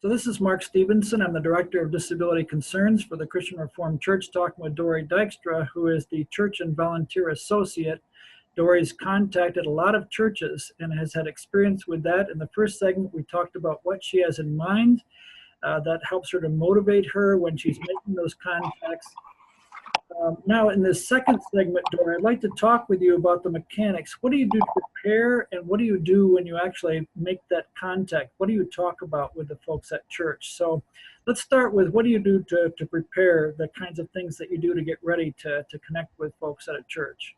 So this is Mark Stephenson. I'm the Director of Disability Concerns for the Christian Reformed Church, talking with Dori Dykstra, who is the Church and Volunteer Associate. Dori's contacted a lot of churches and has had experience with that. In the first segment, we talked about what she has in mind that helps her to motivate her when she's making those contacts. Now, in this second segment, Dori, I'd like to talk with you about the mechanics. What do you do to prepare, and what do you do when you actually make that contact? What do you talk about with the folks at church? So let's start with, what do you do to prepare, the kinds of things that you do to get ready to connect with folks at a church?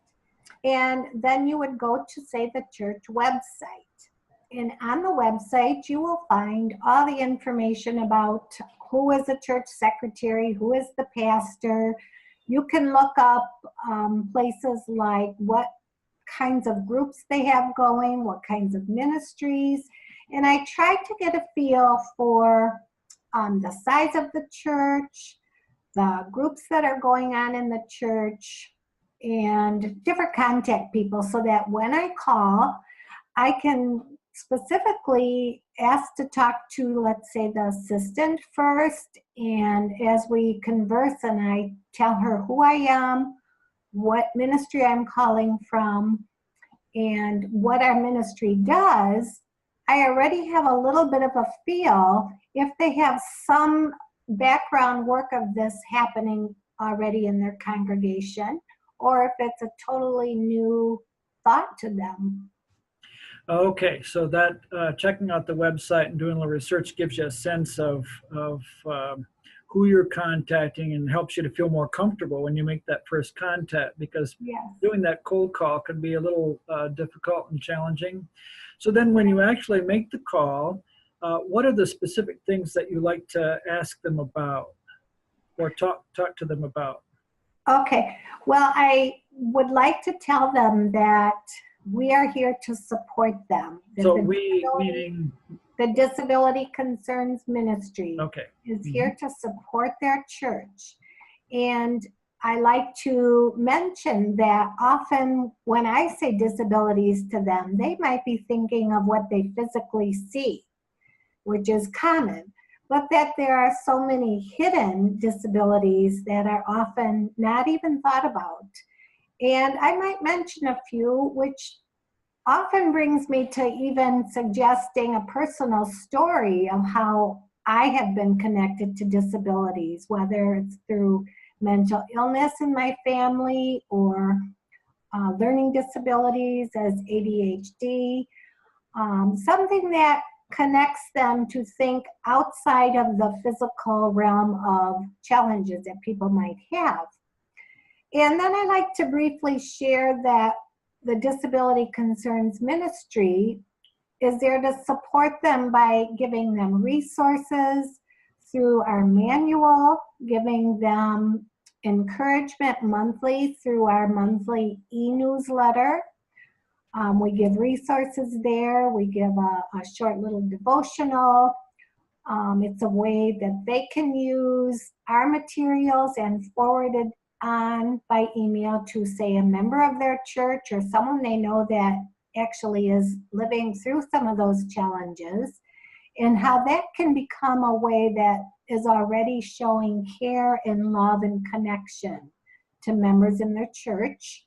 And then you would go to, say, the church website. And on the website, you will find all the information about who is a church secretary, who is the pastor. You can look up places like what kinds of groups they have going, what kinds of ministries. And I tried to get a feel for the size of the church, the groups that are going on in the church, and different contact people, so that when I call, I can specifically ask to talk to, let's say, the assistant first, and as we converse and I tell her who I am, what ministry I'm calling from, and what our ministry does, I already have a little bit of a feel if they have some background work of this happening already in their congregation, or if it's a totally new thought to them. Okay, so that checking out the website and doing a little research gives you a sense of who you're contacting and helps you to feel more comfortable when you make that first contact, because Yes. doing that cold call can be a little difficult and challenging. So then when you actually make the call, what are the specific things that you like to ask them about or talk to them about? Okay, well, I would like to tell them that we are here to support them. So we, meaning? The Disability Concerns Ministry is Mm-hmm. here to support their church. And I like to mention that often when I say disabilities to them, they might be thinking of what they physically see, which is common, but that there are so many hidden disabilities that are often not even thought about. And I might mention a few, which often brings me to even suggesting a personal story of how I have been connected to disabilities, whether it's through mental illness in my family or learning disabilities as ADHD, something that connects them to think outside of the physical realm of challenges that people might have. And then I like to briefly share that the Disability Concerns Ministry is there to support them by giving them resources through our manual, giving them encouragement monthly through our monthly e-newsletter. We give resources there. We give a short little devotional. It's a way that they can use our materials and forward it on by email to, say, a member of their church or someone they know that actually is living through some of those challenges, and how that can become a way that is already showing care and love and connection to members in their church.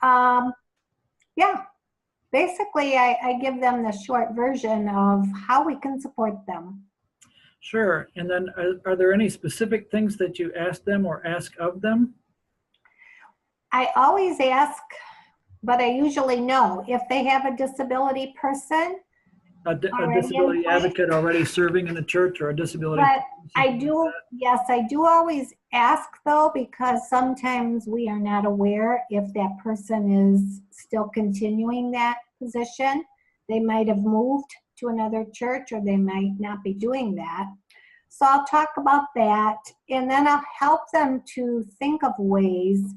Yeah, basically I give them the short version of how we can support them. Sure. And then are there any specific things that you ask them or ask of them? I always ask, but I usually know if they have a disability person. A disability advocate already serving in the church, or a disability. But I do, yes, I do always ask though, because sometimes we are not aware if that person is still continuing that position. They might have moved to another church, or they might not be doing that. So I'll talk about that, and then I'll help them to think of ways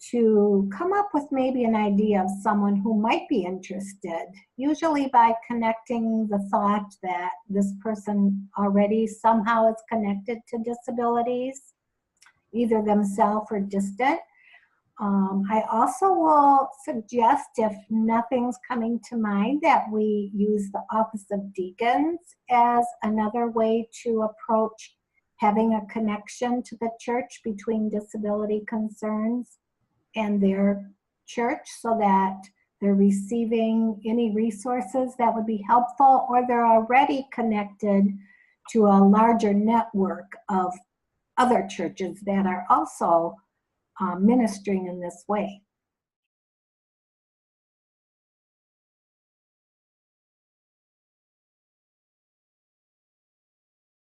to come up with maybe an idea of someone who might be interested, usually by connecting the thought that this person already somehow is connected to disabilities, either themselves or distant. I also will suggest, if nothing's coming to mind, that we use the Office of Deacons as another way to approach having a connection to the church between disability concerns and their church, so that they're receiving any resources that would be helpful, or they're already connected to a larger network of other churches that are also ministering in this way.